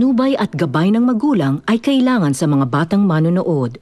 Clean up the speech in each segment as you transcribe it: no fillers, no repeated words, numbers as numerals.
patnubay at gabay ng magulang ay kailangan sa mga batang manonood.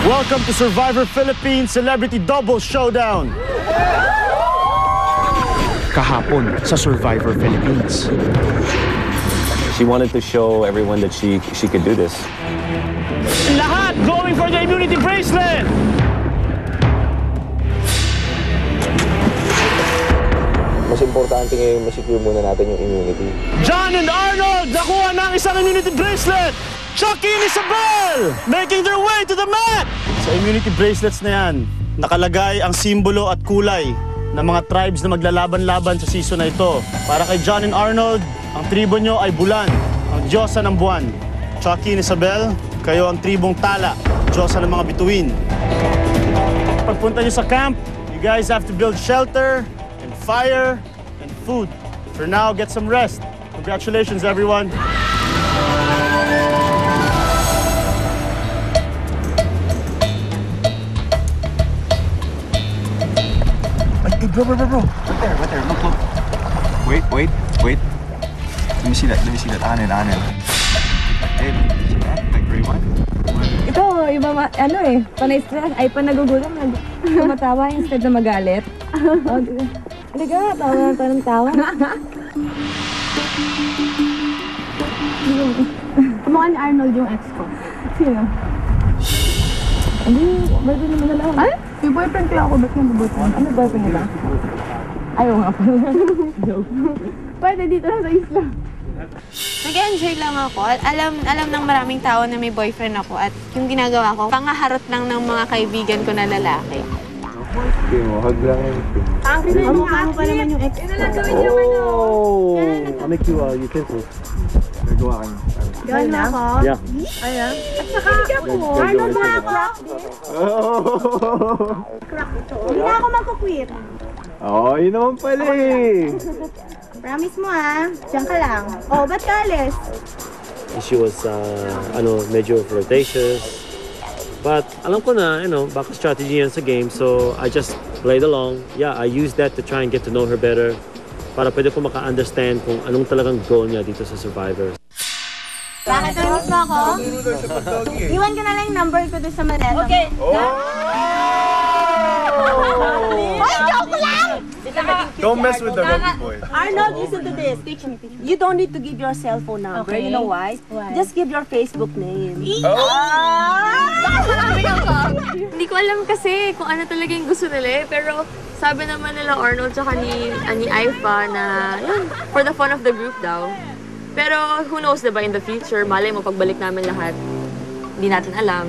Welcome to Survivor Philippines Celebrity Double Showdown! Kahapon sa Survivor Philippines. She wanted to show everyone that she could do this. Lahat going for the immunity bracelet! Mas importante ngayon, masecure muna natin yung immunity. John and Arnold nakuha ng isang immunity bracelet! Chucky and Isabel making their way to the mat! Sa immunity bracelets na yan, nakalagay ang simbolo at kulay ng mga tribes na maglalaban-laban sa season na ito. Para kay John and Arnold, ang tribo nyo ay Bulan, ang diyosa ng buwan. Chucky and Isabel, kayo ang tribong Tala, diyosa ng mga bituin. Pagpunta nyo sa camp, you guys have to build shelter and fire and food. For now, get some rest. Congratulations, everyone. Bro. Right there. Look. Wait. Let me see that. Anin. Hey, see that? That gray one? Ito, iba panay stress, ay panagugulang, tumatawa instead na magalit. Halika, tawa. Kumukha ni Arnold yung ex ko. Sino? Hindi, boyfriend naman na lang. Ay? May boyfriend kaya ako, ba't yung boyfriend? Ano boyfriend nila? Ayaw nga pala. Joke. Pwede dito lang sa isla. Nag-enjoy lang ako at alam ng maraming tao na may boyfriend ako at yung ginagawa ko, pangaharot lang ng mga kaibigan ko na lalaki. Okay mo, hug lang yun. Ang mukha mo pa naman yung ex ko. I'll make you utensils. Nagawa ka niya. Gawin na ako? Yeah. Ayan. At saka, Arnold na crack din. Crack ito. Hindi na ako magkukwit. Oh, yun naman pala eh. Promise mo diyan ka lang. Oh, ba't ka alis? She was, medyo flirtatious. But alam ko na, baka strategy yan sa game. So I just played along. Yeah, I used that to try and get to know her better. Para pwede ko maka-understand kung anong talagang goal niya dito sa Survivor. Bakit nervous ba ako? Iwan ko na lang yung number ko doon sa Manila. Okay. Ay, joke lang! Don't mess with the rugby boy. Arnold, listen to this. You don't need to give your cell phone number. Okay. You know why? Just give your Facebook name. Hindi ko alam kasi kung ano talaga yung gusto nila pero sabi naman nila Arnold tsaka ni Aifa na yun, for the fun of the group daw. Pero who knows, diba, in the future, malay mo pagbalik namin lahat, hindi natin alam.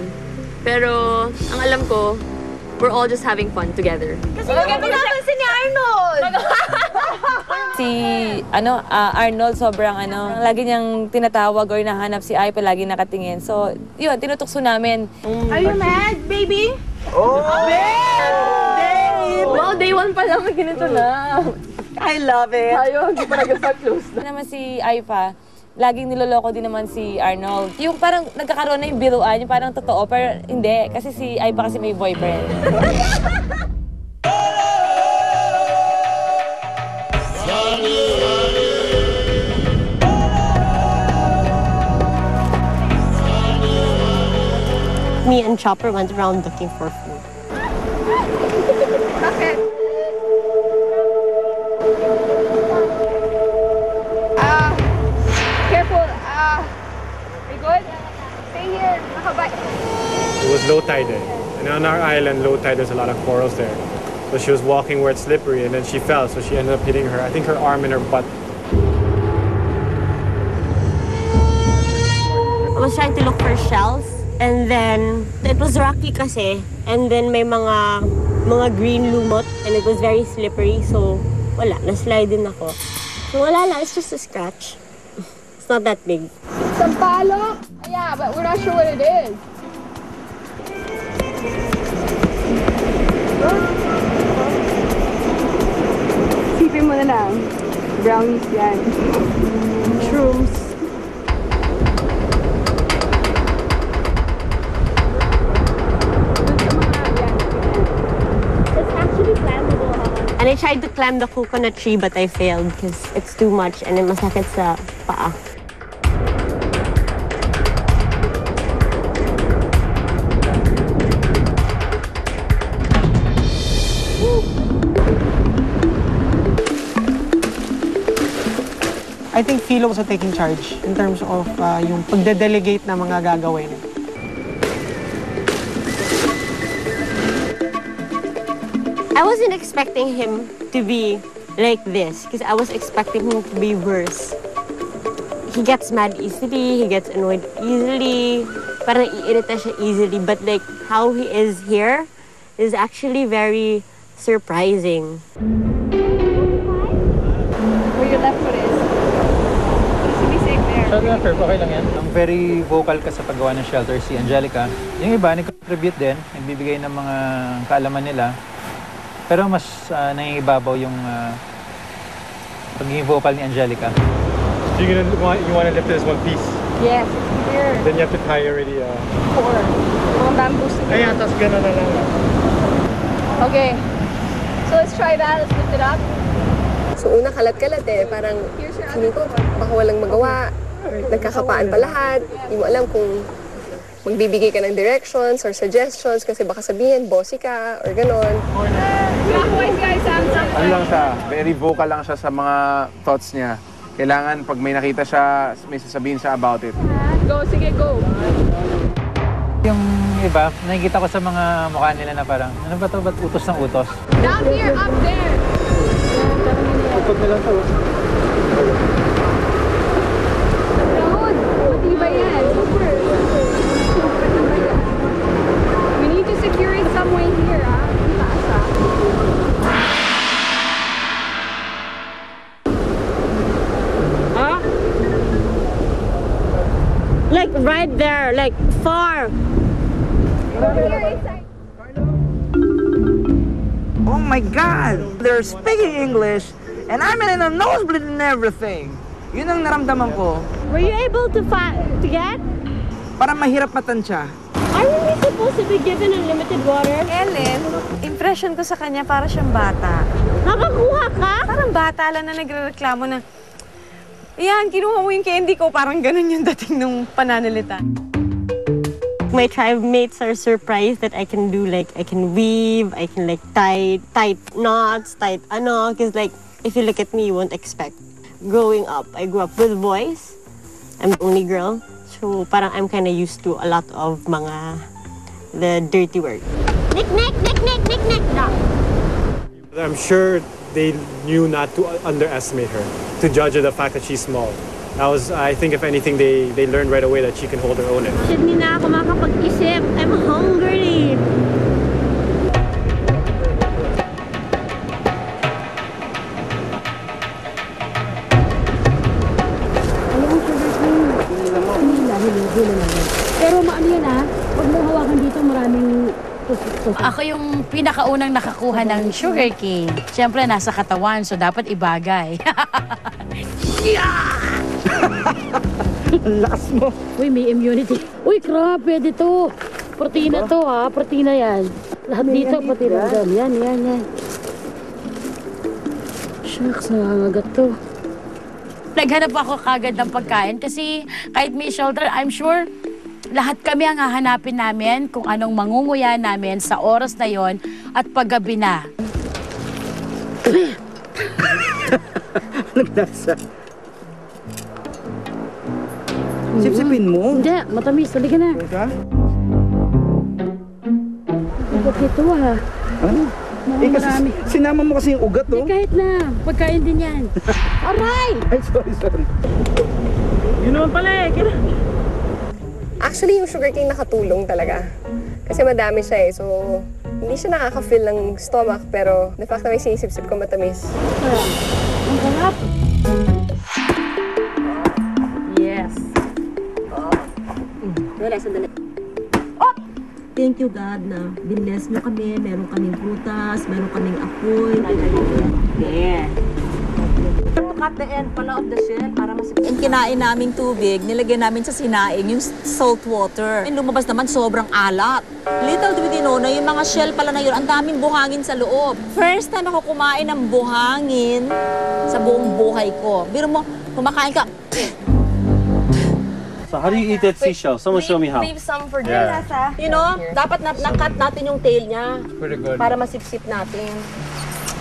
Pero ang alam ko, we're all just having fun together. Kasi napansin ni Arnold! Si Arnold sobrang lagi niyang tinatawag or nahanap si Aipa, lagi nakatingin. So, yun, tinutukso namin. Are you mad, baby? Oh! Babe! Wow, day one pa lang, ganito na. I love it. Ayaw, hindi pa nag-close na. Naman si Aipa, laging niloloko din naman si Arnold. Yung parang nagkakaroon na yung biruan, yung parang totoo, pero hindi. Kasi si Aipa kasi may boyfriend. Me and Chopper went around looking for food. Bakit? Careful. Are you good? Stay here. Nakabay. It was low tide day. And on our island, low tide, there's a lot of corals there. So she was walking where it's slippery and then she fell. So she ended up hitting her, I think her arm and her butt. I was trying to look for shells, and then it was rocky kasi, and then may mga green lumot, and it was very slippery, so wala, na-slide din ako. So wala lang, it's just a scratch. It's not that big. Sampalo? Yeah, but we're not sure what it is. Sipin mo na lang. Brownies yan. Shrooms. And I tried to climb the coconut tree, but I failed because it's too much and it masakit sa paa. I think Philo was taking charge in terms of yung pagde-delegate na mga gagawin. I wasn't expecting him to be like this because I was expecting him to be worse. He gets mad easily, he gets annoyed easily, parang iirita siya easily, but like how he is here is actually very surprising. Where your left foot is. Just be safe there. Shelter, okay lang yan. Ang very vocal ka sa paggawa ng shelter, si Angelica. Yung iba, nag-contribute din, nagbibigay ng mga kaalaman nila. Pero mas nangingibabaw yung pagiging vocal ni Angelica. So you want to lift this one piece? Yes, here. Then you have to tie already. 4. Mga bamboo stick. Kaya, tas gano'n na lang. Okay. So let's try that. Let's lift it up. So una kalat-kalat eh. Parang hindi ko baka walang magawa. Nagkakapaan pa lahat. Hindi mo alam kung magbibigay ka ng directions or suggestions kasi baka sabihin, bossy ka or ganon. Ano lang siya, very vocal lang siya sa mga thoughts niya. Kailangan pag may nakita siya, may sasabihin siya about it. Go, sige, go. Yung iba, nakikita ko sa mga mukha nila na parang, ano ba ito? Ba't utos ng utos? Down here, up there. Upot nilang ito. Road, matibay yan. Super. We need to secure it some way here, ah. Taas, ah. Huh? Like right there, like far. Oh my God! They're speaking English, and I'm in a nosebleed and everything. Yun ang naramdaman ko. Were you able to get? Parang mahirap matansya. Are we supposed to be given unlimited water? Ellen, impression ko sa kanya para siyang bata. Nakakuha ka? Parang bata lang na nagrereklamo na, yan, kinuha mo yung candy ko. Parang ganun yung dating nung pananalita. My tribe mates are surprised that I can do like, I can weave, I can like tie knots, because like, if you look at me, you won't expect. Growing up, I grew up with boys. I'm the only girl. So parang I'm kind of used to a lot of the dirty work. Nick. I'm sure they knew not to underestimate her, to judge her the fact that she's small. I think if anything, they learned right away that she can hold her own. Hindi na ako makapag-isip. I'm hungry. Pero maano yan ah, huwag mo hawakan dito, maraming tusok-tusok. Ako yung pinakaunang nakakuha ng sugarcane. Siyempre, nasa katawan, so dapat ibagay. Ang lakas mo. Uy, may immunity. Uy, crap, pwede to. Protina to ha, protina yan. Lahat dito, protina doon. Yan. Shucks, nangangagat to. Naghanap ako kagad ng pagkain kasi kahit may shelter, I'm sure lahat kami ang hahanapin namin kung anong mangunguya namin sa oras na yon at paggabi na. Anong lasa? Sipsipin mo? Hindi, matamis. Halika na. Ika? Ugat ito ha. Ano? Kasi sinama mo kasi yung ugat, oh. Kahit na. Pagkain din yan. Aray! Ay, sorry. Yun naman pala eh. Actually, yung sugarcane nakatulong talaga. Kasi madami siya eh, so hindi siya nakaka-fill ng stomach, pero the fact na may sinisip-sip ko matamis. Ang sarap. Yes. Dali, sandali. Thank you God na binless nyo kami, meron kaming prutas, meron kaming apoy. Yeah. To cut the end pala of the shell para masipin. Yung kinain naming tubig, nilagyan namin sa sinaing yung salt water. Yung lumabas naman sobrang alat. Little do we know na yung mga shell pala na yun, ang daming buhangin sa loob. First time ako kumain ng buhangin sa buong buhay ko. Biro mo, kumakain ka. So how do you eat that seashell? Someone show me how. Leave some for Yeah. You know, dapat na-cut natin yung tail niya Pretty good. para masipsip natin.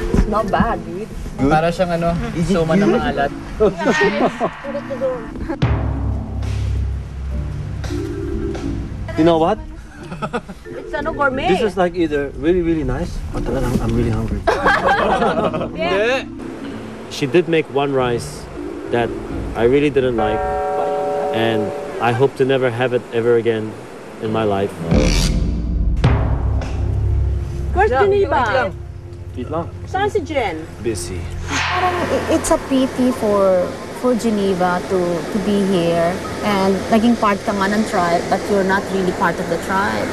It's not bad, dude. Para siyang suma ng mga alat. You know what? It's gourmet. This is like either really, really nice or talagang I'm really hungry. Yeah. She did make one rice that I really didn't like, and I hope to never have it ever again in my life. Where's Geneva? Eat lang. Saan si Jen? Busy. Parang it's a pity for Geneva to be here and naging part ka nga ng tribe but you're not really part of the tribe.